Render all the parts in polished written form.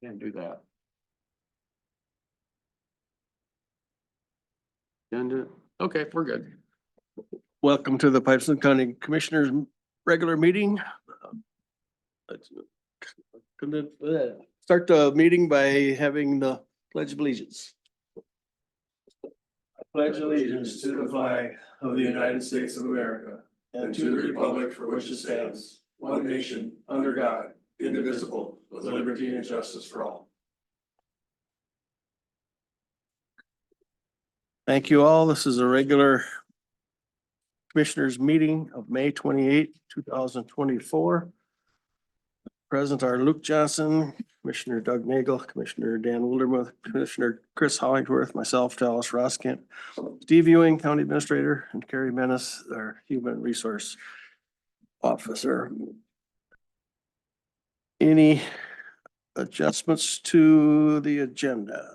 Can't do that. Agenda, okay, we're good. Welcome to the Pipestone County Commissioners regular meeting. Let's start the meeting by having the Pledge of Allegiance. I pledge allegiance to the flag of the United States of America and to the republic for which it stands, one nation, under God, indivisible, with liberty and justice for all. Thank you all. This is a regular Commissioners meeting of May 28, 2024. Present are Luke Johnson, Commissioner Doug Nagel, Commissioner Dan Wildermuth, Commissioner Chris Hollingsworth, myself, Dallas Roskamp, Steve Ewing, County Administrator, and Carrie Menace, our Human Resource Officer. Any adjustments to the agenda?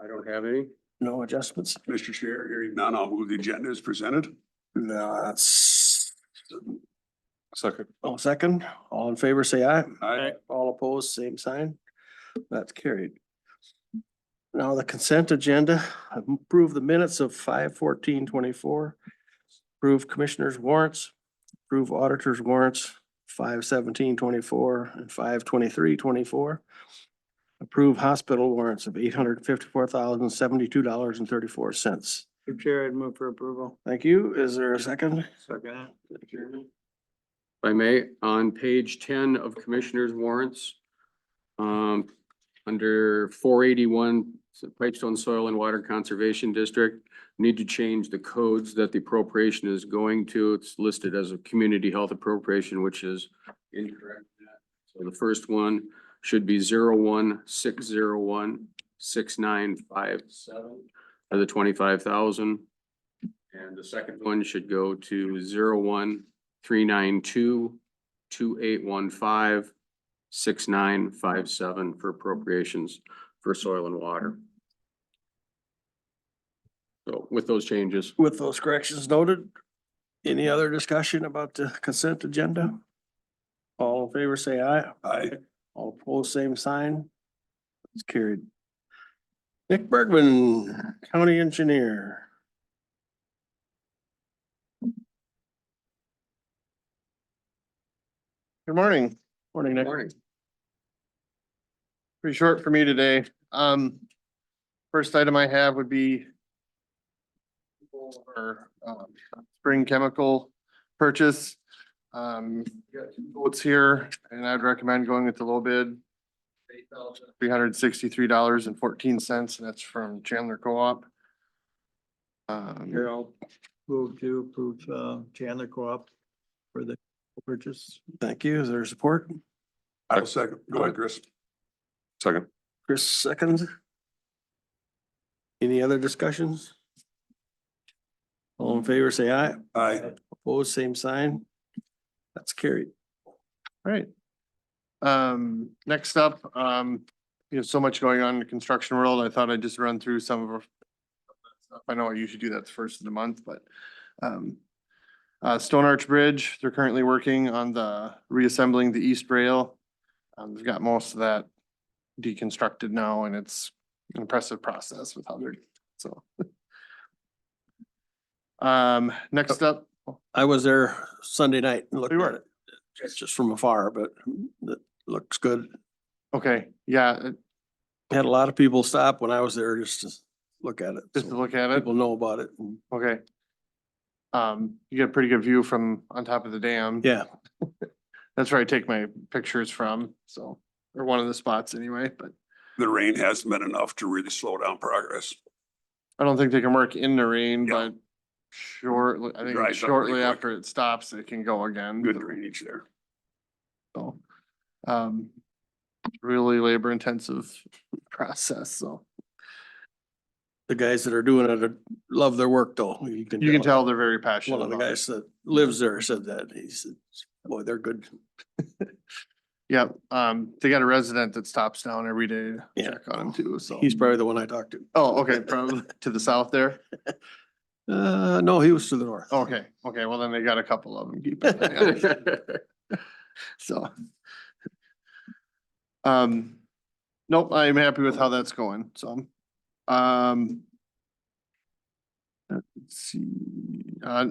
I don't have any. No adjustments? Mr. Chair, hearing none, I'll move the agenda as presented. No, that's. Second. Second, all in favor, say aye. Aye. All opposed, same sign. That's carried. Now the consent agenda, approve the minutes of 5/14/24. Approve commissioners warrants, approve auditors warrants, 5/17/24 and 5/23/24. Approve hospital warrants of $854,072.34. Mr. Chair, I'd move for approval. Thank you. Is there a second? Second. If I may, on page 10 of Commissioners warrants, under 481, Pipestone Soil and Water Conservation District, need to change the codes that the appropriation is going to. It's listed as a community health appropriation, which is incorrect. So the first one should be 016016957 of the 25,000. And the second one should go to 0139228156957 for appropriations for soil and water. So with those changes. With those corrections noted, any other discussion about the consent agenda? All in favor, say aye. Aye. All opposed, same sign. It's carried. Nick Bergman, County Engineer. Good morning. Morning, Nick. Morning. Pretty short for me today. First item I have would be our spring chemical purchase. Got two quotes here, and I'd recommend going with the low bid. $363.14, and that's from Chandler Co-op. Here, I'll move to approve Chandler Co-op for the purchase. Thank you. Is there support? I'll second. Go ahead, Chris. Second. Chris, second. Any other discussions? All in favor, say aye. Aye. Opposed, same sign. That's carried. All right. Next up, so much going on in the construction world. I thought I'd just run through some of our stuff. I know I usually do that the first of the month, but Stone Arch Bridge, they're currently working on the reassembling the east rail. They've got most of that deconstructed now, and it's an impressive process with how they're, so. Next up. I was there Sunday night and looked We at were. it. It's just from afar, but it looks good. Okay, yeah, Had a lot of people stop when I was there just to look at it. just to So look at it. people know about it. Okay. You get a pretty good view from on top of the dam. Yeah, That's where I take my pictures from, so, or one of the spots anyway, but The rain hasn't been enough to really slow down progress. I don't think they can work in the rain, Yeah. but shortly, I think Dries up shortly really quick. after it stops, it can go again. Good drainage there. So, really labor intensive process, so the guys that are doing it love their work though. you can tell they're very passionate One of the about it. guys that lives there said that. He said, boy, they're good. Yep, they got a resident that stops down every day to Yeah. check on them too, so. He's probably the one I talked to. Oh, okay, probably to the south there. No, he was to the north. Okay, well then they got a couple of them keeping an eye on it. So. Nope, I'm happy with how that's going, so. Um. Let's see,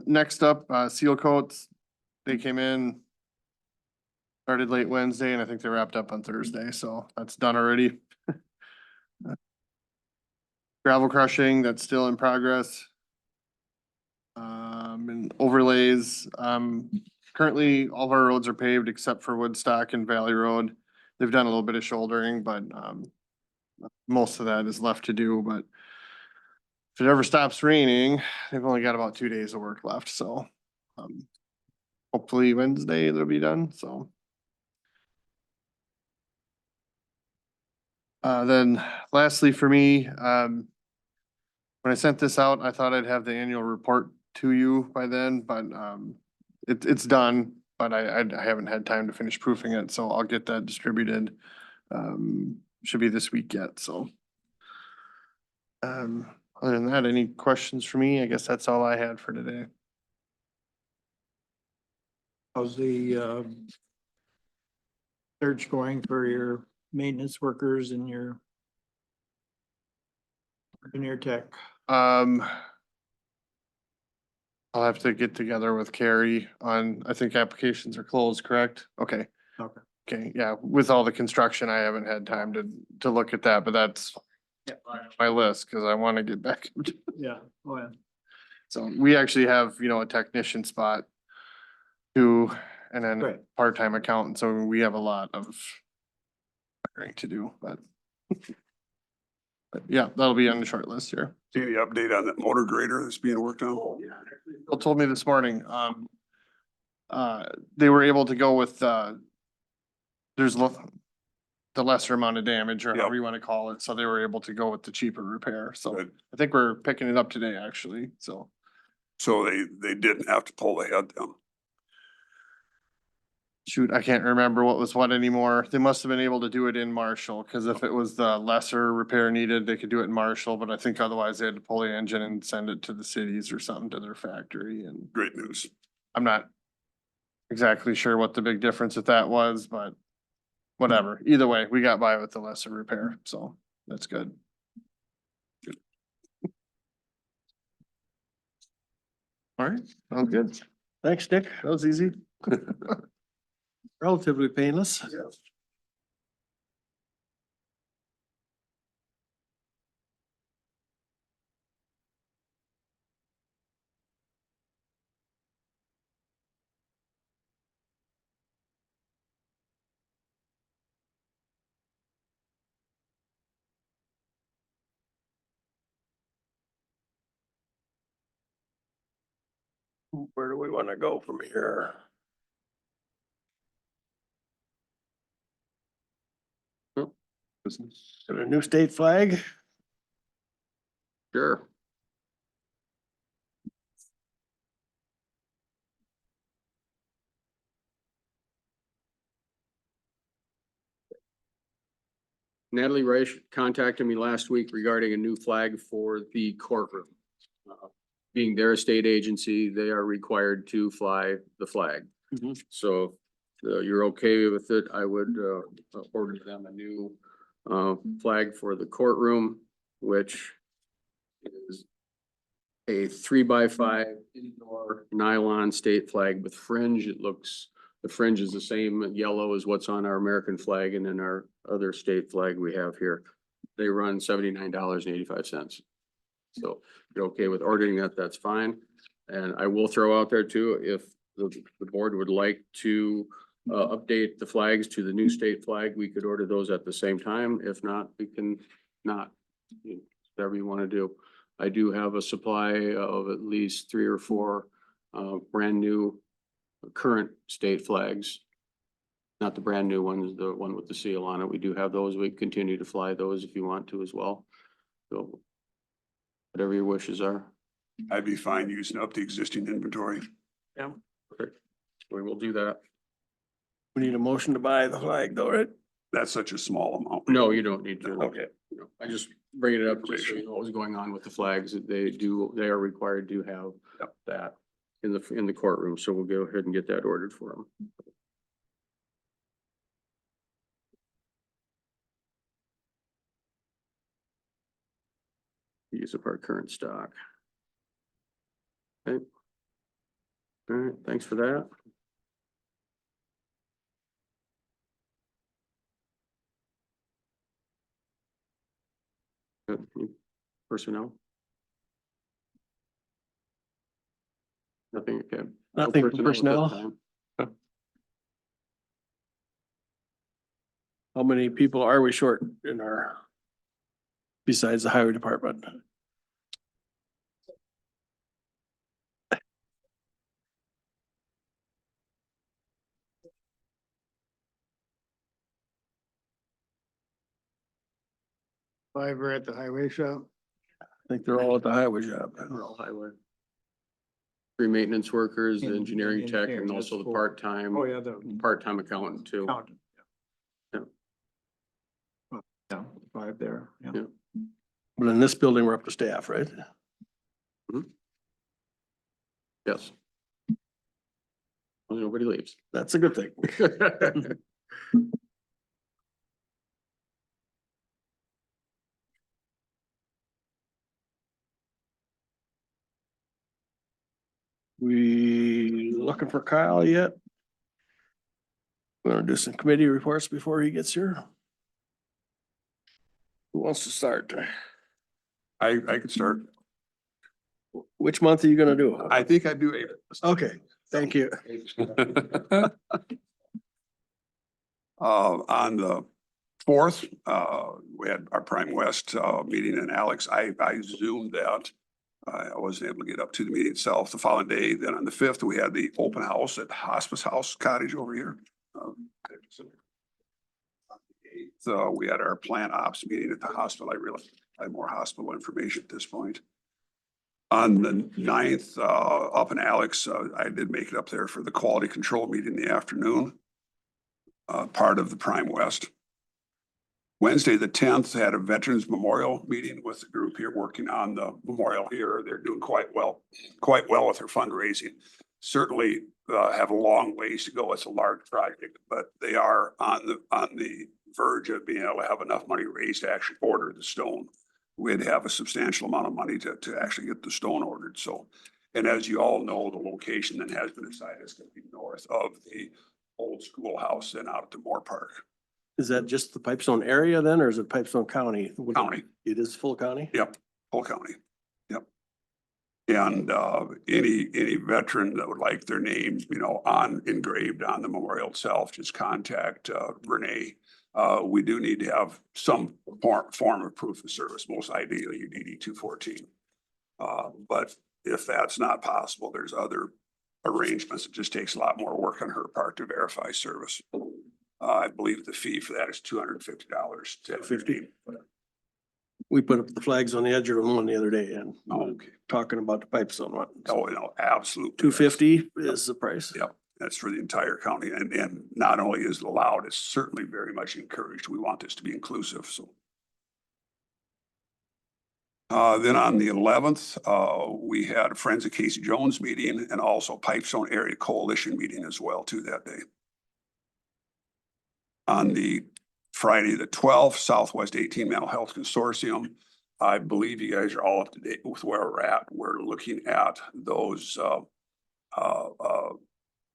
next up, seal coats, they came in. Started late Wednesday and I think they wrapped up on Thursday, so that's done already. Gravel crushing, that's still in progress. And overlays, currently all of our roads are paved except for Woodstock and Valley Road. They've done a little bit of shouldering, but, most of that is left to do, but if it ever stops raining, they've only got about 2 days of work left, so, hopefully Wednesday they'll be done, so. Then lastly for me, when I sent this out, I thought I'd have the annual report to you by then, but, it's done. But I haven't had time to finish proofing it, so I'll get that distributed. Should be this week yet, so. Other than that, any questions for me? I guess that's all I had for today. How's the search going for your maintenance workers and your engineer tech? I'll have to get together with Carrie on, I think applications are closed, correct? Okay. Okay. Okay, yeah, with all the construction, I haven't had time to look at that, but that's my list, cause I wanna get back. Yeah, oh yeah. So we actually have, a technician spot too, and then Right. part-time accountant, so we have a lot of hiring to do, but yeah, that'll be on the short list here. See any update on that motor grader that's being worked on? Bill told me this morning, they were able to go with, there's the lesser amount of damage or Yep. however you wanna call it, so they were able to go with the cheaper repair, so Good. I think we're picking it up today, actually, so. So they didn't have to pull the head down. Shoot, I can't remember what was what anymore. They must have been able to do it in Marshall, cause if it was the lesser repair needed, they could do it in Marshall, but I think otherwise they had to pull the engine and send it to the cities or something to their factory, and Great news. I'm not exactly sure what the big difference with that was, but whatever. Either way, we got by with the lesser repair, so that's good. All right, sounds good. Thanks, Nick. That was easy. Relatively painless. Where do we want to go from here? Got a new state flag? Sure. Natalie Reich contacted me last week regarding a new flag for the courtroom. Being their state agency, they are required to fly the flag. Mhm. So you're okay with it, I would order them a new flag for the courtroom, which is a 3x5 indoor nylon state flag with fringe. It looks, the fringe is the same yellow as what's on our American flag and then our other state flag we have here. They run $79.85. So if you're okay with ordering that, that's fine. And I will throw out there too, if the board would like to update the flags to the new state flag, we could order those at the same time. If not, we can not, whatever you want to do. I do have a supply of at least 3 or 4 brand new current state flags. Not the brand new ones, the one with the seal on it. We do have those. We continue to fly those if you want to as well. So whatever your wishes are. I'd be fine using up the existing inventory. Yeah. Perfect. We will do that. We need a motion to buy the flag though, right? That's such a small amount. No, you don't need to. Okay. No, I just bring it up just so you know what was going on with the flags. They are required to have Yep. that in the courtroom. So we'll go ahead and get that ordered for them. use of our current stock. Okay. All right, thanks for that. Good. Any personnel? Nothing, okay. No Nothing for at this personnel. time. How many people are we short in our, besides the highway department? Five are at the highway shop. I think they're all at the highway job. We're all highway. Three maintenance workers, the And engineering tech, and engineering, also that's the four. part-time, Oh, yeah, the part-time accountant too. accountant. Yeah. Oh, yeah, five there, yeah. Yeah. But in this building, we're up to staff, right? Yes. Well, nobody leaves. That's a good thing. We looking for Kyle yet? We're gonna do some committee reports before he gets here. Who wants to start? I could start. Which month are you gonna do? I think I do April. Okay, thank you. On the fourth, we had our Prime West, meeting in Alex. I zoomed out. I wasn't able to get up to the meeting itself the following day. Then on the fifth, we had the open house at Hospice House Cottage over here. So we had our plant ops meeting at the hospital. I realized I have more hospital information at this point. On the 9th, up in Alex, I did make it up there for the quality control meeting in the afternoon. Part of the Prime West. Wednesday, the 10th, had a Veterans Memorial meeting with the group here working on the memorial here. They're doing quite well with their fundraising. Certainly have a long ways to go. It's a large project, but they are on the verge of being able to have enough money raised to actually order the stone. We'd have a substantial amount of money to actually get the stone ordered. So, and as you all know, the location that has been decided is going to be north of the old schoolhouse and out to Moore Park. Is that just the Pipestone area then, or is it Pipestone County? County. It is full county? Yep, whole county. Yep. And any veteran that would like their name, engraved on the memorial itself, just contact Renee. We do need to have some form of proof of service, most ideally your DD 214. But if that's not possible, there's other arrangements. It just takes a lot more work on her part to verify service. I believe the fee for that is $250 to have your name. We put up the flags on the edge of the one the other day and Okay. talking about the Pipestone one. Oh, absolutely. $250 is the price. Yep, that's for the entire county. And not only is it allowed, it's certainly very much encouraged. We want this to be inclusive, so. Then on the 11th, we had a Friends of Casey Jones meeting and also Pipestone Area Coalition meeting as well too that day. On the Friday, the 12th, Southwest 18 Mental Health Consortium. I believe you guys are all up to date with where we're at. We're looking at those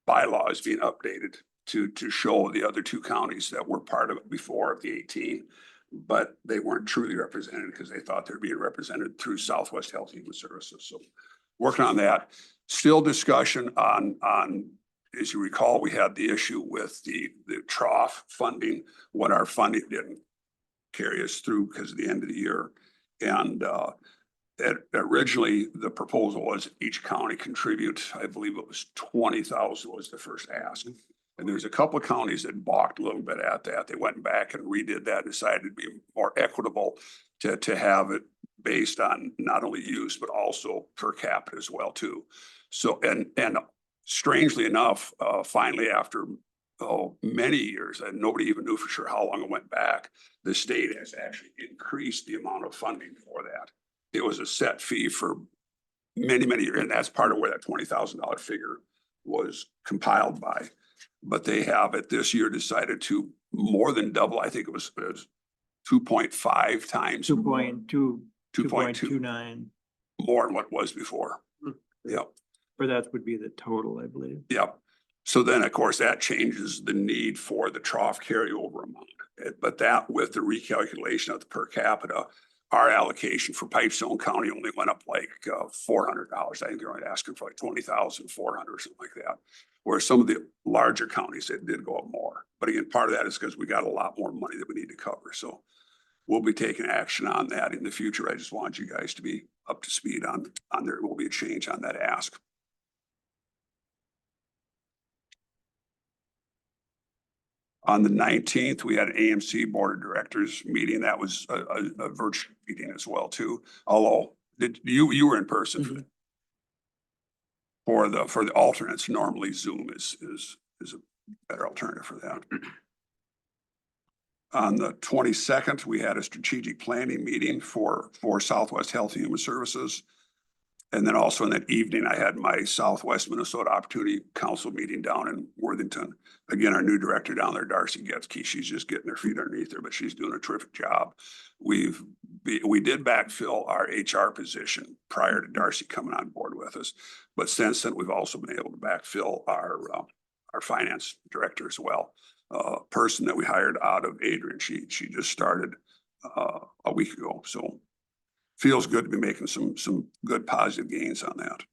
bylaws being updated to show the other two counties that were part of it before the 18, but they weren't truly represented because they thought they're being represented through Southwest Health and Human Services. So working on that. Still discussion on as you recall, we had the issue with the trough funding, what our funding didn't carry us through because of the end of the year. And originally the proposal was each county contribute, I believe it was 20,000 was the first ask. And there's a couple of counties that balked a little bit at that. They went back and redid that, decided to be more equitable to have it based on not only use, but also per capita as well too. So, and strangely enough, finally after many years, and nobody even knew for sure how long it went back, the state has actually increased the amount of funding for that. It was a set fee for many, many years, and that's part of where that $20,000 figure was compiled by. But they have it this year decided to more than double. I think it was 2.5 times. 2.2 2.29, more than what it was before. Hmm. Yep. or that would be the total, I believe. Yep. So then, of course, that changes the need for the trough carryover amount. But that with the recalculation of the per capita, our allocation for Pipestone County only went up like $400. I think they're only asking for like 20,400 or something like that. Whereas some of the larger counties, it did go up more. But again, part of that is because we got a lot more money that we need to cover. So we'll be taking action on that in the future. I just want you guys to be up to speed on there will be a change on that ask. On the 19th, we had an AMC Board of Directors meeting. That was a virtual meeting as well too. Although you were in person for for the alternates. Normally Zoom is a better alternative for that. On the 22nd, we had a strategic planning meeting for Southwest Health and Human Services. And then also in that evening, I had my Southwest Minnesota Opportunity Council meeting down in Worthington. Again, our new director down there, Darcy Getzke, she's just getting her feet underneath her, but she's doing a terrific job. We did backfill our HR position prior to Darcy coming on board with us. But since then, we've also been able to backfill our finance director as well. Person that we hired out of Adrian, she just started a week ago. So feels good to be making some good positive gains on that.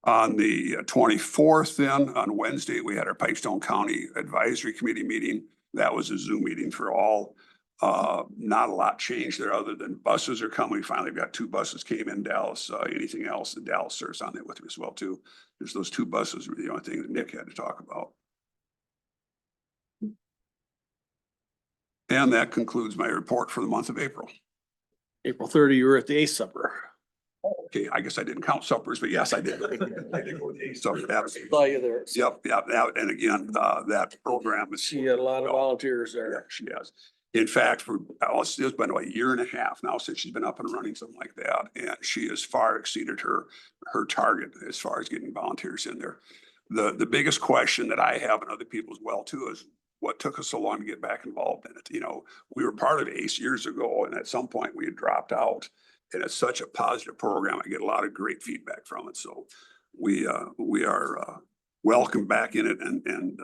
On the 24th then, on Wednesday, we had our Pipestone County Advisory Committee meeting. That was a Zoom meeting for all. Not a lot changed there other than buses are coming. We finally got 2 buses came in Dallas. Anything else, the Dallas serves on there with me as well too. There's those 2 buses were the only thing that Nick had to talk about. And that concludes my report for the month of April. April 30, you were at the ACE supper. Okay, I guess I didn't count suppers, but yes, I did. I did go to the supper. That was, Saw you there. yep, and again, that program is. She had a lot of volunteers Yeah, there. she has. In fact, it's been about 1.5 years now since she's been up and running, something like that. And she has far exceeded her target as far as getting volunteers in there. The biggest question that I have and other people as well too is what took us so long to get back involved in it? You know, we were part of ACE years ago and at some point we had dropped out. And it's such a positive program. I get a lot of great feedback from it. So we are welcome back in it and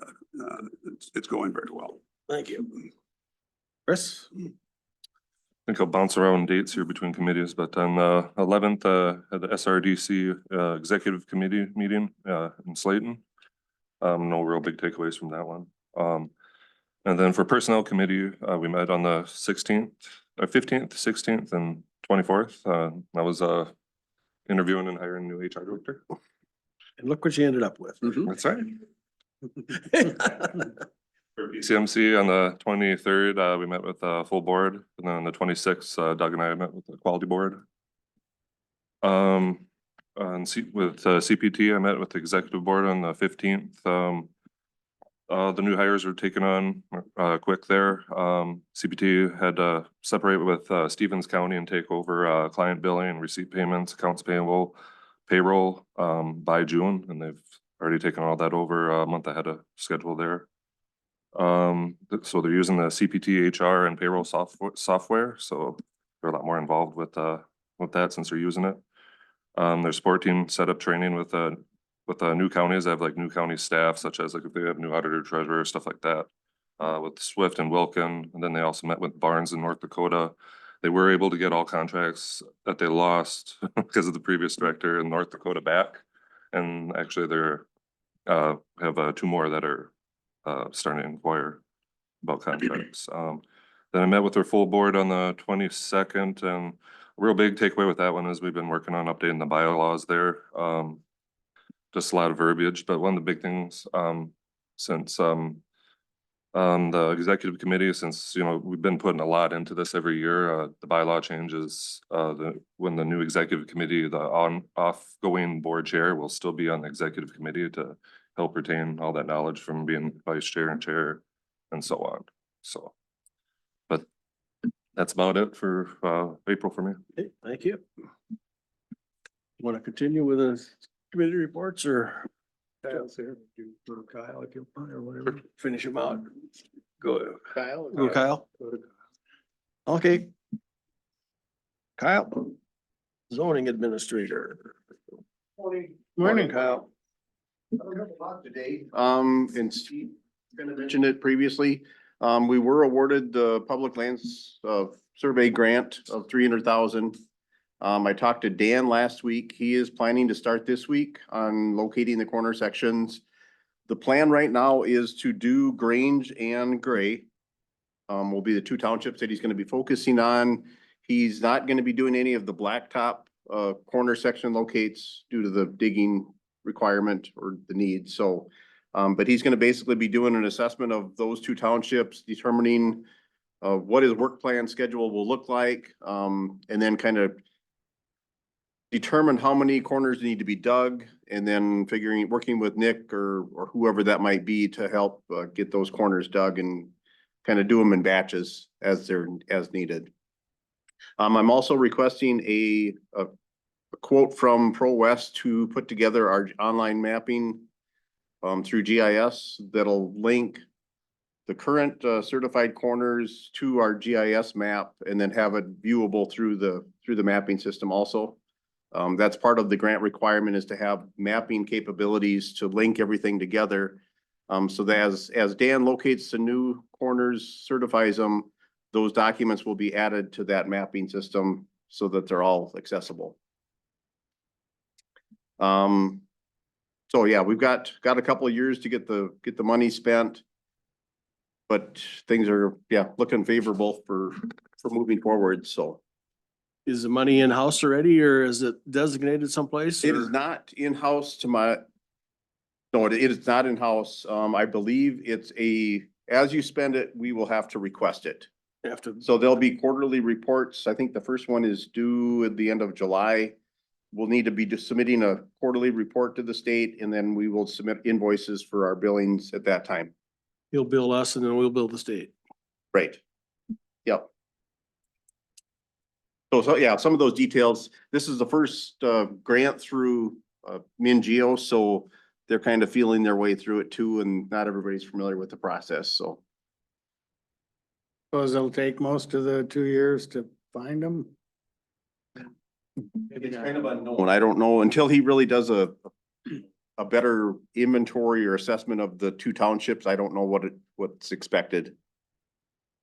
it's going very well. Thank you. Chris? I think I'll bounce around dates here between committees, but on the 11th, at the SRDC Executive Committee meeting in Slayton. No real big takeaways from that one. And then for Personnel Committee, we met on the 16th, 15th, 16th, and 24th. I was interviewing and hiring a new HR director. And look what you ended up with. That's right. For PCMC on the 23rd, we met with the full board, and then on the 26th, Doug and I met with the quality board. With CPT, I met with the executive board on the 15th. The new hires were taken on quick there. CPT had to separate with Stevens County and take over client billing, receipt payments, accounts payable, payroll by June, and they've already taken all that over a month ahead of schedule there. So they're using the CPT HR and payroll software, so they're a lot more involved with that since they're using it. Their support team set up training with new counties. They have like new county staff, such as like if they have new auditor, treasurer, stuff like that. With Swift and Wilkin, and then they also met with Barnes in North Dakota. They were able to get all contracts that they lost because of the previous director in North Dakota back, and actually they're have 2 more that are starting to inquire about contracts. Then I met with their full board on the 22nd, and a real big takeaway with that one is we've been working on updating the bylaws there. Just a lot of verbiage, but one of the big things since the executive committee, since we've been putting a lot into this every year, the bylaw changes, when the new executive committee, the offgoing board chair will still be on the executive committee to help retain all that knowledge from being vice chair and chair and so on. So, but that's about it for April for me. Okay, thank you. Want to continue with the committee reports or? Kyle's here. Go to Kyle if you want or whatever. Finish him out. Go, Kyle? go Kyle. Go to Okay. Kyle. Zoning administrator. Morning, Kyle. And Steve kind of mentioned it previously. We were awarded the public lands survey grant of 300,000. I talked to Dan last week. He is planning to start this week on locating the corner sections. The plan right now is to do Grange and Gray. Will be the two townships that he's gonna be focusing on. He's not gonna be doing any of the blacktop corner section locates due to the digging requirement or the need, so. But he's gonna basically be doing an assessment of those two townships, determining what his work plan schedule will look like, and then kind of determine how many corners need to be dug, and then working with Nick or whoever that might be to help get those corners dug and kind of do them in batches as needed. I'm also requesting a quote from Pro West to put together our online mapping through GIS that'll link the current certified corners to our GIS map and then have it viewable through the mapping system also. That's part of the grant requirement, is to have mapping capabilities to link everything together. So that as Dan locates the new corners, certifies them, those documents will be added to that mapping system so that they're all accessible. So yeah, we've got a couple of years to get the money spent. But things are, looking favorable for moving forward, so. Is the money in-house already or is it designated someplace? It or- is not in-house no, it is not in-house. I believe it's as you spend it, we will have to request it. You have to, So there'll be quarterly reports. I think the first one is due at the end of July. We'll need to be submitting a quarterly report to the state, and then we will submit invoices for our billings at that time. he'll bill us and then we'll bill the state. Right. Yep. So yeah, some of those details, this is the first grant through MinGeo, so they're kind of feeling their way through it too, and not everybody's familiar with the process, so. Suppose it'll take most of the 2 years to find them? It's kind of unknown. I don't know until he really does a better inventory or assessment of the two townships. I don't know what's expected.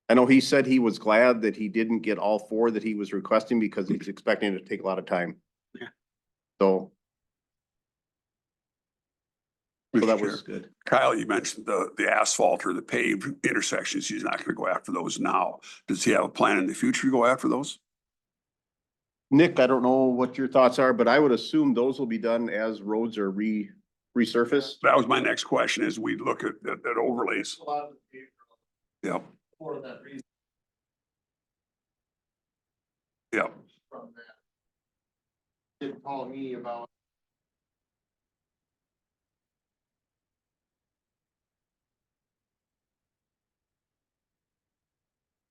I know he said he was glad that he didn't get all four that he was requesting because he's expecting it to take a lot of time. Yeah. So that Mr. was Chair. good. Kyle, you mentioned the asphalt or the paved intersections. He's not gonna go after those now. Does he have a plan in the future to go after those? Nick, I don't know what your thoughts are, but I would assume those will be done as roads are resurfaced. That was my next question, is we look at overlays. Yep, For that reason. yep. From that. Did call me about.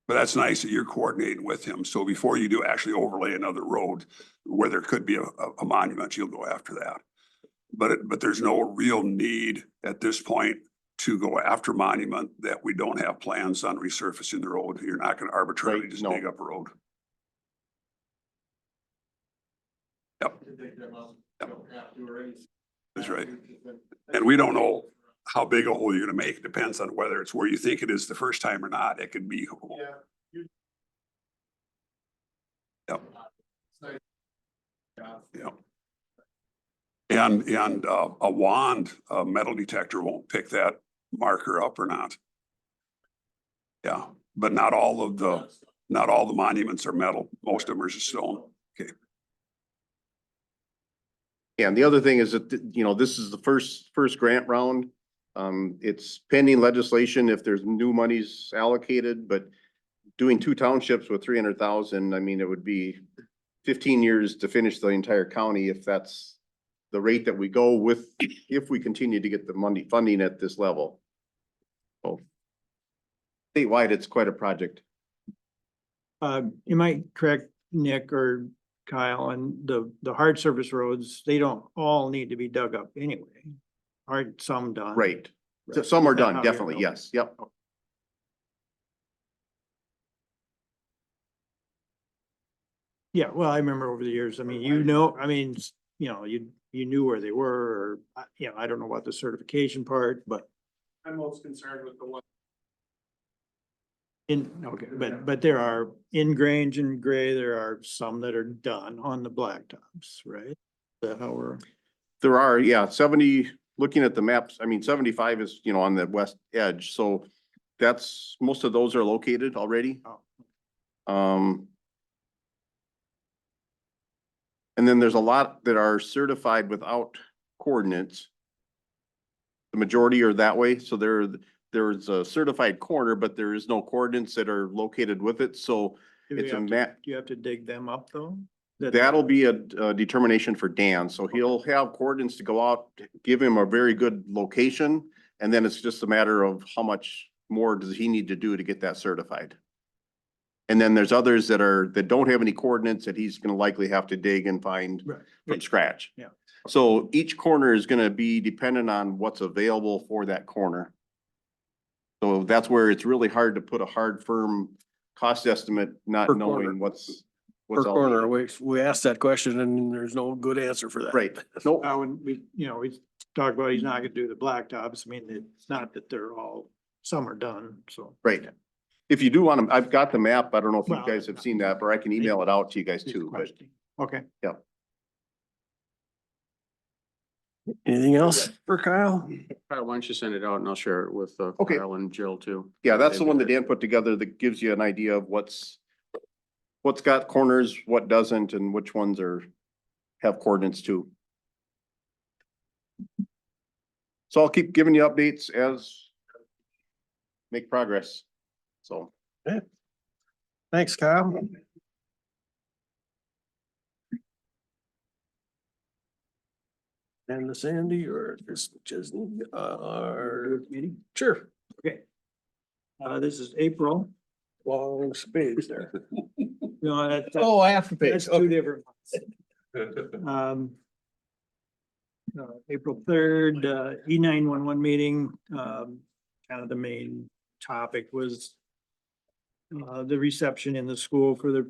But that's nice that you're coordinating with him. So before you do actually overlay another road where there could be a monument, you'll go after that. But there's no real need at this point to go after monument that we don't have plans on resurfacing the road. You're not gonna arbitrarily Right, just no. dig up a road. Yep, that's right. And we don't know how big a hole you're gonna make. It depends on whether it's where you think it is the first time or not. It could be. Yep. Yep. And a wand, a metal detector won't pick that marker up or not. Yeah, but not all the monuments are metal. Most of them are just stone. Okay. Yeah, and the other thing is that, this is the first grant round. It's pending legislation if there's new monies allocated, but doing two townships with 300,000, I mean, it would be 15 years to finish the entire county if that's the rate that we go with, if we continue to get the money funding at this level. So statewide, it's quite a project. You might correct Nick or Kyle, and the hard surface roads, they don't all need to be dug up anyway. aren't some done? Right. So Right. some are Is that done, how you're- definitely, okay. yes, yep. Yeah, well, I remember over the years, I mean, I mean, you know, you knew where they were, or, you know, I don't know about the certification part, but I'm most concerned with the one. okay, but there are in Grange and Gray, there are some that are done on the blacktops, right? Is that how we're, There are, yeah, 70, looking at the maps, I mean, 75 is, you know, on the west edge, so that's, most of those are located already. Oh. And then there's a lot that are certified without coordinates. The majority are that way, so there's a certified corner, but there is no coordinates that are located with it, so do we it's a have to, map. do you have to dig them up though? That- That'll be a determination for Dan, so he'll have coordinates to go out, give him a very good location, and then it's just a matter of how much more does he need to do to get that certified. And then there's others that don't have any coordinates that he's gonna likely have to dig and find Right. from scratch. Yeah. So each corner is gonna be dependent on what's available for that corner. So that's where it's really hard to put a hard, firm cost estimate, not Per corner. knowing what's Per all corner, needed. we asked that question and there's no good answer for that. Right, nope, When we, you know, we talked about he's not gonna do the blacktops, I mean, it's not that they're all, some are done, so. right. If you do want them, I've got the map. I don't know if you Well, guys have seen that, or I can email it out to you guys Just too, but question. Okay. Anything else for Kyle? Kyle, why don't you send it out and I'll share it with Okay. Kyle and Jill too. yeah, that's the one that Dan put together that gives you an idea of what's got corners, what doesn't, and which ones have coordinates too. So I'll keep giving you updates as make progress. So. Thanks, Kyle. And the Sandy or just Chesney, or Meeting? sure, Okay. This is April. long space there. No, that's, Oh, half the that's page. two different ones. April 3rd, E911 meeting, kind of the main topic was the reception in the school for the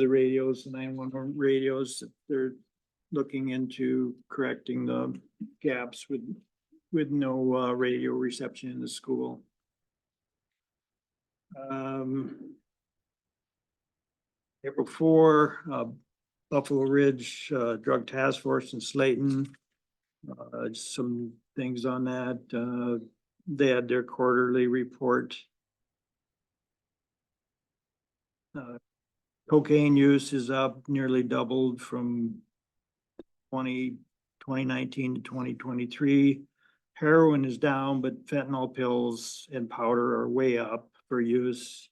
radios, the 911 radios. They're looking into correcting the gaps with no radio reception in the school. April 4, Buffalo Ridge Drug Task Force in Slayton. Some things on that. They had their quarterly report. Cocaine use is up, nearly doubled from 2019 to 2023. Heroin is down, but fentanyl pills and powder are way up for use.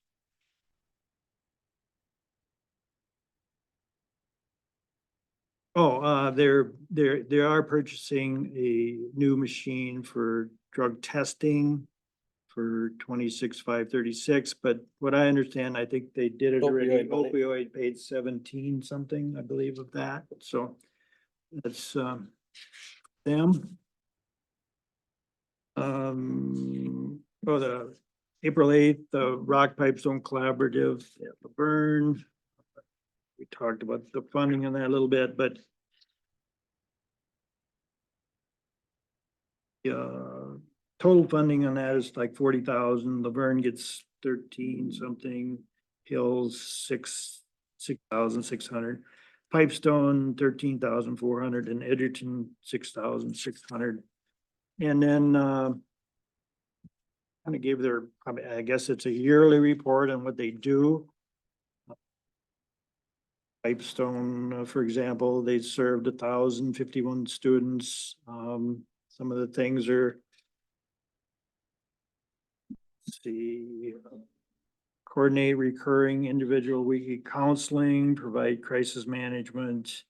Oh, they are purchasing a new machine for drug testing for 26,536, but what I understand, I think they did it already. Opioid money. Opioid paid 17 something, I believe, of that, so that's them. The April 8th, the Rock Pipestone Collaborative at Laverne. We talked about the funding on that a little bit, but total funding on that is like 40,000. Laverne gets 13 something, Hills 6,600. Pipestone 13,400 and Edgerton 6,600. And then kind of gave their, I guess it's a yearly report on what they do. Pipestone, for example, they served 1,051 students. Some of the things are, let's see, coordinate recurring individual weekly counseling, provide crisis management,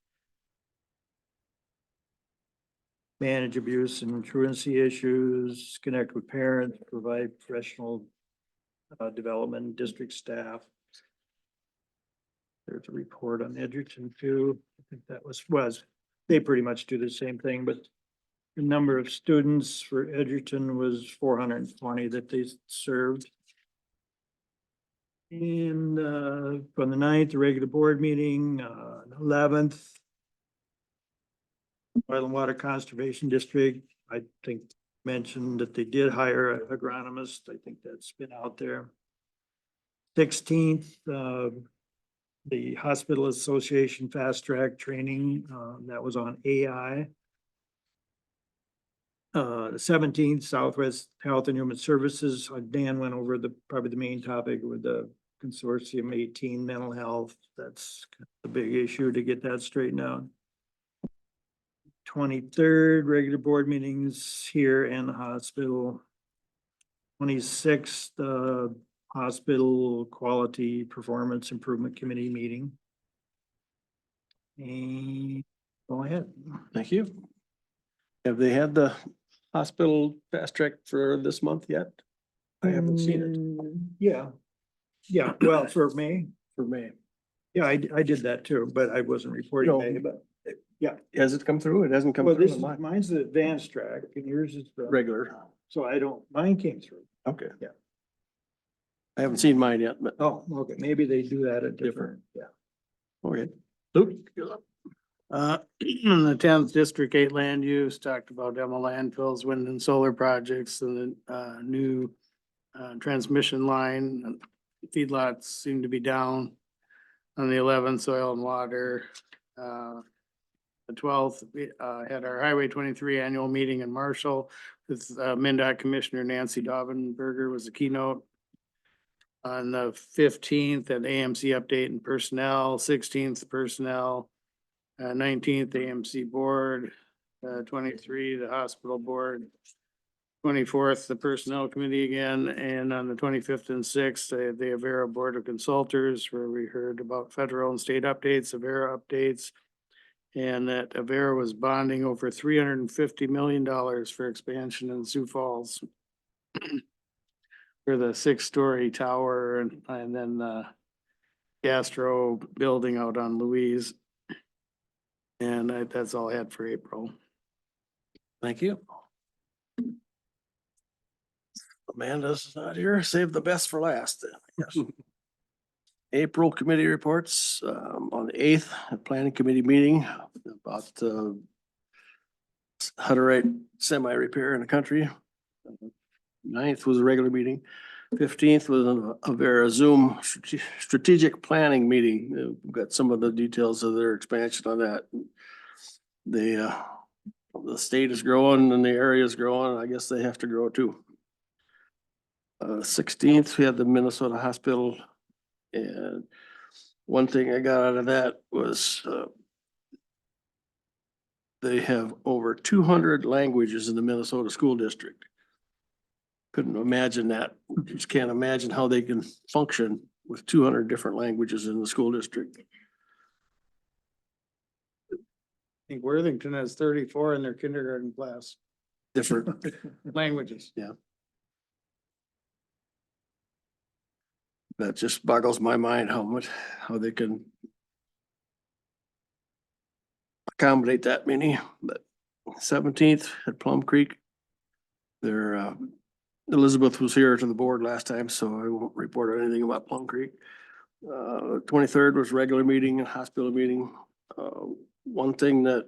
manage abuse and truancy issues, connect with parents, provide professional development, district staff. There's a report on Edgerton too. I think that was, they pretty much do the same thing, but The number of students for Edgerton was 420 that they served. And from the 9th, the regular board meeting, 11th. Oil and Water Conservation District, I think mentioned that they did hire an agronomist. I think that's been out there. 16th, the Hospital Association Fast Track Training, that was on AI. The 17th, Southwest Health and Human Services, Dan went over probably the main topic with the Consortium 18 mental health. That's a big issue to get that straightened out. 23rd, regular board meetings here and the hospital. 26th, hospital quality performance improvement committee meeting. And go ahead. Thank you. Have they had the hospital fast track for this month yet? I haven't seen it Yeah. Yeah, well, for May, for May. yeah, I did that too, but I wasn't reporting No. May, but yeah. Has it come through? It hasn't come Well, through this on is, mine. mine's the advanced track and yours is the, Regular. so mine came through. Okay. Yeah. I haven't seen mine yet, but Oh, okay, maybe they do that at different, yeah. okay. Luke, you're up. In the 10th district, 8 land use, talked about demo landfills, wind and solar projects, and the new transmission line. Feedlots seem to be down. On the 11th, soil and water. The 12th, we had our Highway 23 annual meeting in Marshall with MnDOT Commissioner Nancy Daubenberger was the keynote. On the 15th, an AMC update in personnel, 16th personnel, 19th AMC board, 23, the hospital board, 24th, the personnel committee again, and on the 25th and 6th, the Avera Board of Consultors, where we heard about federal and state updates, Avera updates. And that Avera was bonding over $350 million for expansion in Sioux Falls. For the 6-story tower and then the gastro building out on Louise. And that's all I had for April. Thank you. Amanda's not here. Save the best for last then. Yes. April committee reports, on the 8th, a planning committee meeting about how to write semi repair in the country. 9th was a regular meeting. 15th was a Vera Zoom strategic planning meeting. We've got some of the details of their expansion on that. The state is growing and the area is growing. I guess they have to grow too. 16th, we had the Minnesota Hospital. And one thing I got out of that was they have over 200 languages in the Minnesota school district. Couldn't imagine that. Just can't imagine how they can function with 200 different languages in the school district. I think Worthington has 34 in their kindergarten class, Different. languages. That just boggles my mind how they can accommodate that many. But 17th at Plum Creek. There, Elizabeth was here to the board last time, so I won't report anything about Plum Creek. 23rd was regular meeting and hospital meeting. One thing that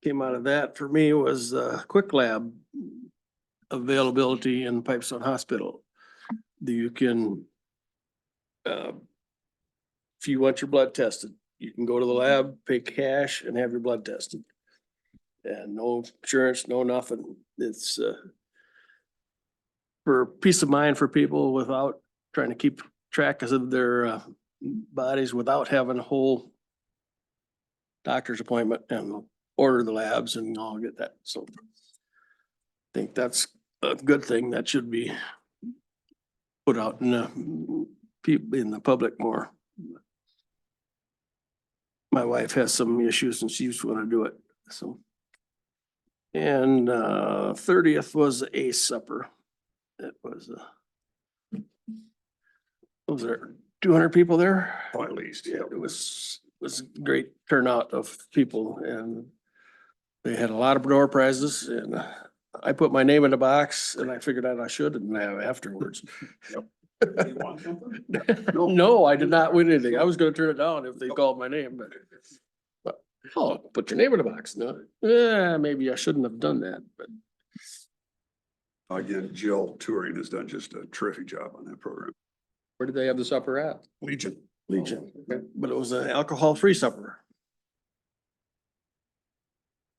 came out of that for me was quick lab availability in Pipestone Hospital. You can, if you want your blood tested, you can go to the lab, pay cash and have your blood tested. And no insurance, no nothing. It's for peace of mind for people without trying to keep track of their bodies without having a whole doctor's appointment and order the labs and all get that. So I think that's a good thing that should be put out in the people in the public more. My wife has some issues and she's gonna do it, so. And 30th was a supper. It was there 200 people there? Or at least, Yeah, it was great turnout of people and They had a lot of door prizes and I put my name in the box and I figured out I shouldn't have afterwards. You want something? No, I did not win anything. I was gonna turn it down if they called my name, but, oh, put your name in the box. No, yeah, maybe I shouldn't have done that, but Again, Jill Touring has done just a terrific job on that program. Where did they have the supper at? Legion. Legion, but it was an alcohol-free supper.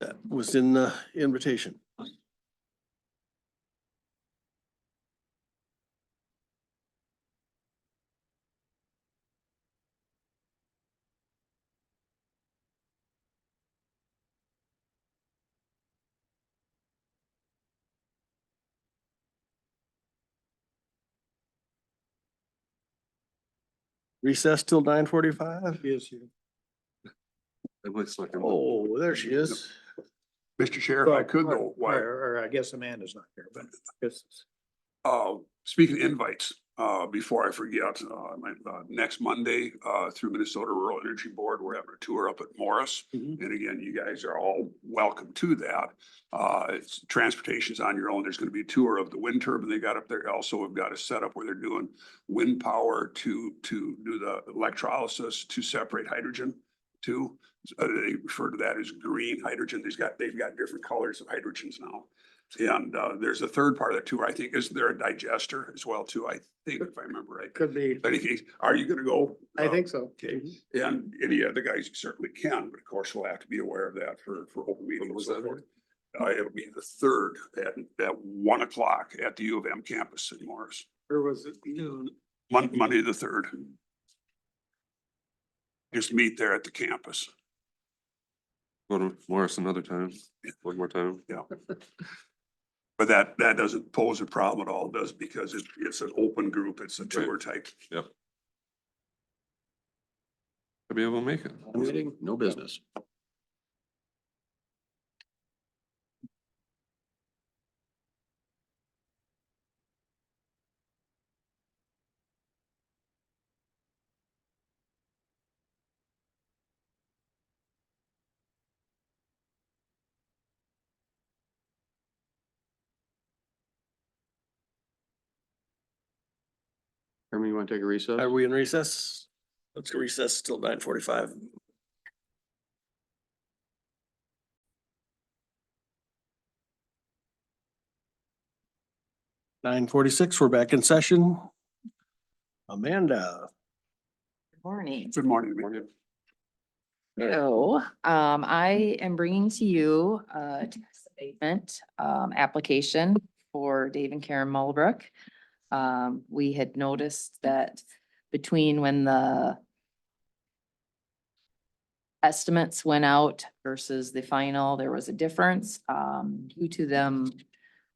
That was in the invitation. Recess till 9:45. Yes, you. Oh, there she is. Mr. Chair, if I could go, why, Or I guess Amanda's not here, but it's. speaking of invites, before I forget, next Monday, through Minnesota Rural Energy Board, we're having a tour up at Morris. Mhm. And again, you guys are all welcome to that. Transportation's on your own. There's gonna be a tour of the wind turbine they got up there. Also, we've got a setup where they're doing wind power to do the electrolysis to separate hydrogen too. They refer to that as green hydrogen. They've got different colors of hydrogens now. And there's a third part of that tour, I think, is there a digester as well too, I think, if I remember right. Could be. In any case, are you gonna go? I think so. Okay, and any other guys certainly can, but of course we'll have to be aware of that for open meetings. was that for? It'll be the 3rd at 1 o'clock at the U of M campus in Morris, Or was it noon? Monday, the 3rd. Just meet there at the campus. Go to Morris another time, one more time. Yeah. But that doesn't pose a problem at all, does, because it's an open group, it's a tour type. Yep. I'll be able to make it. Meeting, no business. Herman, you want to take a recess? Are we in recess? Let's go recess till 9:45. (9:46), we're back in session. Amanda. Morning. Good morning. So, I am bringing to you a tax abatement, application for Dave and Karen Mulbrook. We had noticed that between when the estimates went out versus the final, there was a difference, due to them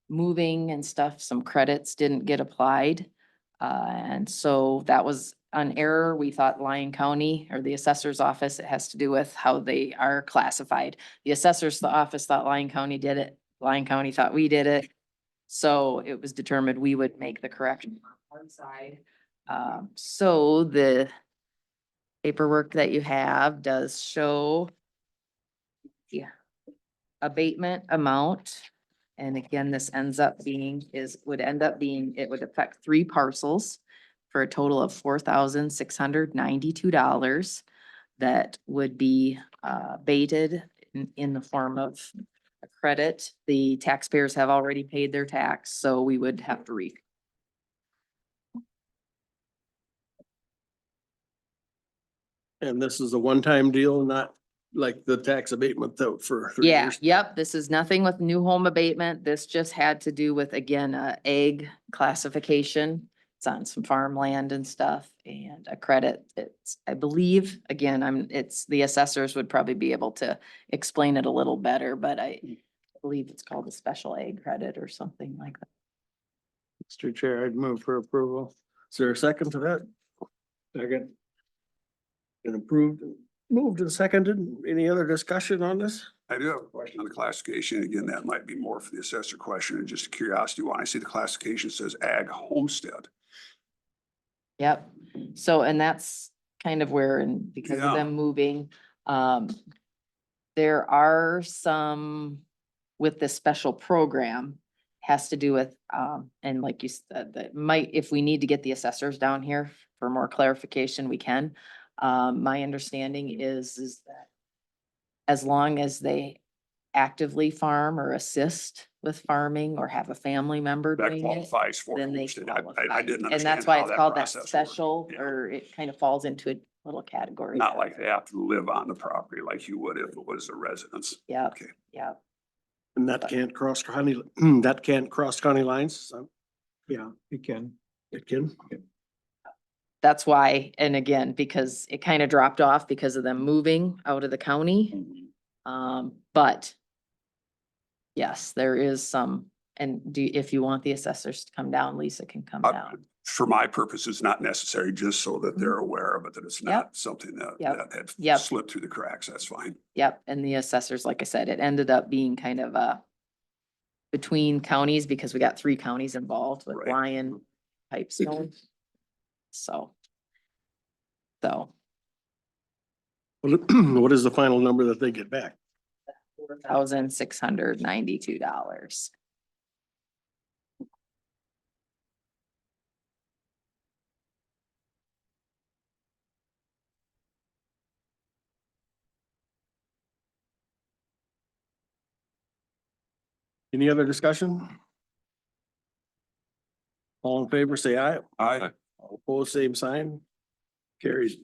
moving and stuff, some credits didn't get applied. And so that was an error. We thought Lyon County or the assessor's office, it has to do with how they are classified. The assessor's office thought Lyon County did it. Lyon County thought we did it. So it was determined we would make the correction on one side. So the paperwork that you have does show the abatement amount. And again, this ends up being, would end up being, it would affect 3 parcels for a total of $4,692 that would be abated in the form of a credit. The taxpayers have already paid their tax, so we would have to And this is a one-time deal, not like the tax abatement though for 3 Yeah, years. yep, this is nothing with new home abatement. This just had to do with, again, egg classification. It's on some farmland and stuff and a credit. It's, I believe, again, it's, the assessors would probably be able to explain it a little better, but I believe it's called a special egg credit or something like that. Mr. Chair, I'd move for approval. Is there a second to that? Second. Been approved, moved and seconded. Any other discussion on this? I do have a question on the classification. Again, that might be more for the assessor question and just a curiosity. When I see the classification says ag homestead. Yep. So, and that's kind of where, and because of Yeah. them moving, there are some with this special program has to do with, and like you said, that might, if we need to get the assessors down here for more clarification, we can. My understanding is that as long as they actively farm or assist with farming or have a family member That doing it, qualifies for then they homestead. I qualify. didn't And that's understand why how it's that called that process worked. special, Yeah. or it kind of falls into a little category. Not like they have to live on the property like you would if it was a residence. Yeah, Okay. yeah. And that can't cross county, that can't cross county lines, so Yeah, it can. it can. That's why, and again, because it kind of dropped off because of them moving out of the county. But yes, there is some, and if you want the assessors to come down, Lisa can come down. For my purposes, not necessary, just so that they're aware of it, that it's Yep. not something that Yep. had Yep. slipped through the cracks. That's fine. Yep, and the assessors, like I said, it ended up being kind of between counties because we got 3 counties involved with Right. Lyon, Pipestone. So. What is the final number that they get back? $4,692. Any other discussion? All in favor, say aye. I, All opposed, same sign. Carries.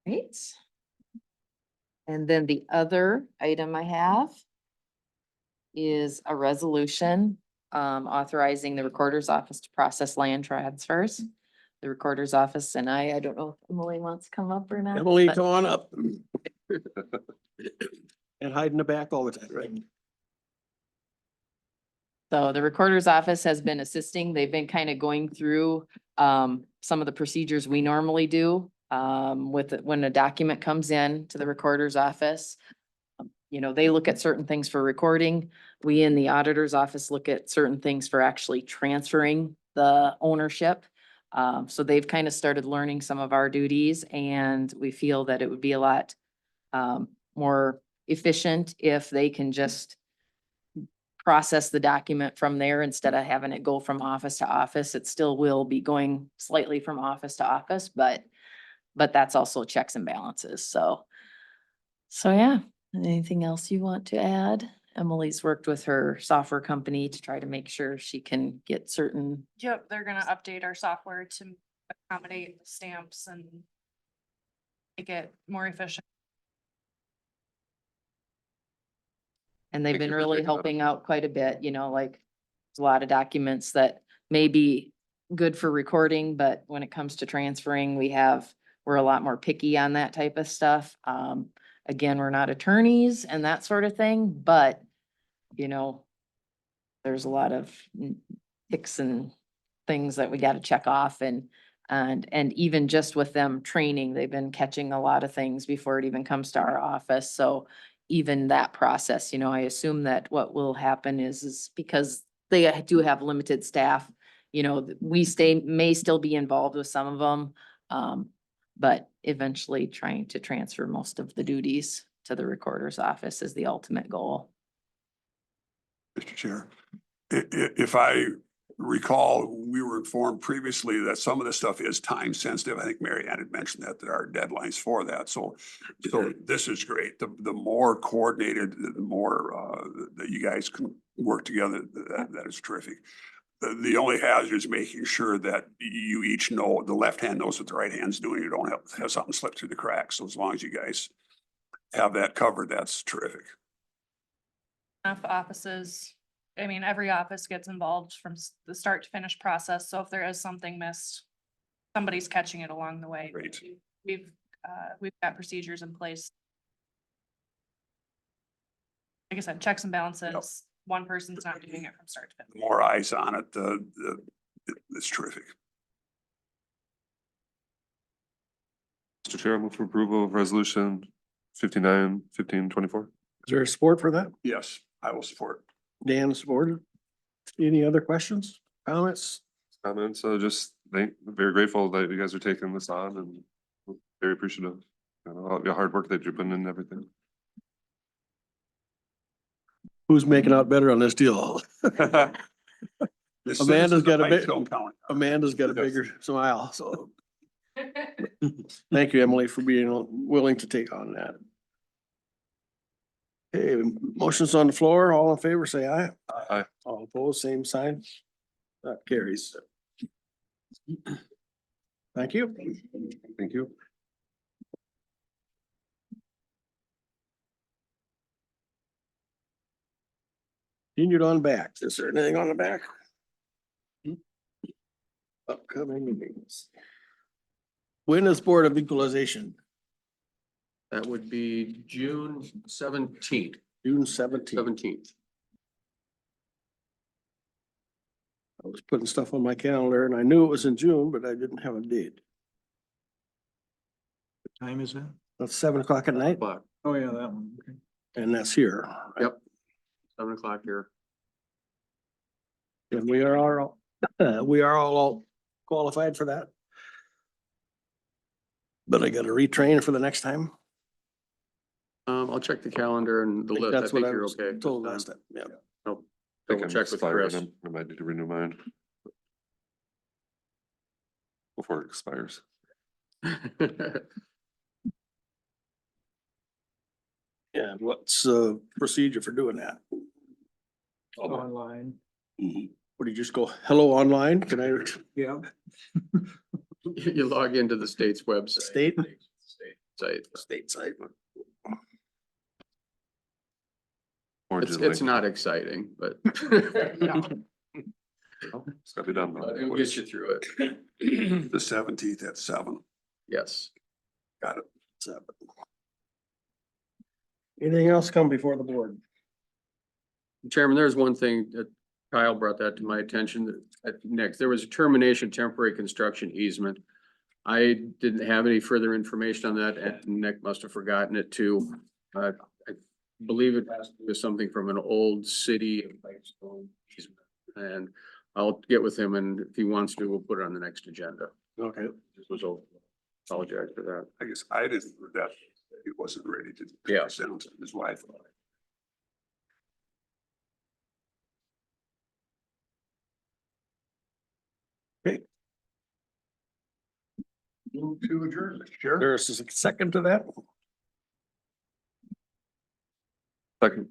Right. And then the other item I have is a resolution authorizing the recorder's office to process land transfers. The recorder's office and I don't know if Emily wants to come up or not. Emily, but- come on up. And hide in the back all the time, right? So the recorder's office has been assisting. They've been kind of going through some of the procedures we normally do with when a document comes in to the recorder's office. You know, they look at certain things for recording. We in the auditor's office look at certain things for actually transferring the ownership. So they've kind of started learning some of our duties and we feel that it would be a lot more efficient if they can just process the document from there instead of having it go from office to office. It still will be going slightly from office to office, but that's also checks and balances. So yeah, anything else you want to add? Emily's worked with her software company to try to make sure she can get certain, Yep, they're gonna update our software to accommodate stamps and make it more efficient. and they've Thank been you for really taking that up. helping out quite a bit, you know, like there's a lot of documents that may be good for recording, but when it comes to transferring, we're a lot more picky on that type of stuff. Again, we're not attorneys and that sort of thing, but you know, there's a lot of ticks and things that we gotta check off and even just with them training, they've been catching a lot of things before it even comes to our office. So even that process, you know, I assume that what will happen is because they do have limited staff, you know, we may still be involved with some of them. But eventually trying to transfer most of the duties to the recorder's office is the ultimate goal. Mr. Chair, if I recall, we were informed previously that some of this stuff is time sensitive. I think Mary Ann had mentioned that there are deadlines for that. So this is great. The more coordinated, the more that you guys can work together, that is terrific. The only hazard is making sure that you each know, the left hand knows what the right hand's doing. You don't have something slip through the cracks. So as long as you guys have that covered, that's terrific. Enough offices, I mean, every office gets involved from the start to finish process. So if there is something missed, somebody's catching it along the way. Great. We've got procedures in place. Like I said, checks and balances, one person's not doing it from start to finish. The more eyes on it, it's terrific. Mr. Chair, I move for approval of resolution 59-15-24. Is there support for that? Yes, I will support. Dan supported. Any other questions, comments? Comments, just very grateful that you guys are taking this on and very appreciative. You know, all the hard work that you're putting in and everything. Who's making out better on this deal? The Amanda's citizens of got a bit- Pipestone County. Amanda's got a bigger smile, so. Thank you, Emily, for being willing to take on that. Okay, motions on the floor. All in favor, say aye. Aye. All opposed, same sign. That carries. Thank you. Thank you. Continued on back. Is there anything on the back? Upcoming meetings. When is Board of Equalization? That would be June 17th. June 17th. I was putting stuff on my calendar and I knew it was in June, but I didn't have a date. What time is that? That's 7 o'clock at night But, Oh, yeah, that one. Okay. and that's here. yep. 7 o'clock here. And we are all qualified for that. But I gotta retrain for the next time. I'll check the calendar and the I think list. I that's think what I you're was okay. this told time. last time. Yeah. Nope. I Double can check with expire Chris. and I might need to renew mine before it expires. Yeah, what's the procedure for doing that? Online. Would you just go, hello online? Can I Yeah. You log into the state's website. state? Site. State site. Or It's just like- not exciting, but It's gotta be done. though. but it'll get you through it. The 17th at 7. Yes. Got it. Anything else come before the board? Chairman, there's one thing that Kyle brought that to my attention next, there was a termination temporary construction easement. I didn't have any further information on that and Nick must have forgotten it too. I believe it has to do with something from an old city of Pipestone easement. And I'll get with him and if he wants to, we'll put it on the next agenda. Okay. This was all, apologize for that. I guess I didn't, that he wasn't ready to. Yeah. Present his wife. Move to adjourn, sure. There's a second to that? Second.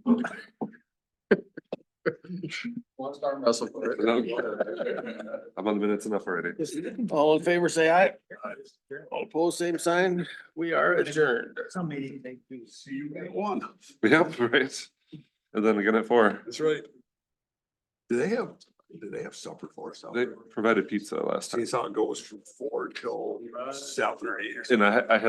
One star wrestle for it. I'm on the minutes enough already. All in favor, say aye. All opposed, same sign. We are adjourned. Some meetings they do. See you at 1. Yep, right. And then again at 4. That's right. Do they have supper for us out They there? provided pizza last See, time. it's how it goes from 4 till 7 or 8. And I had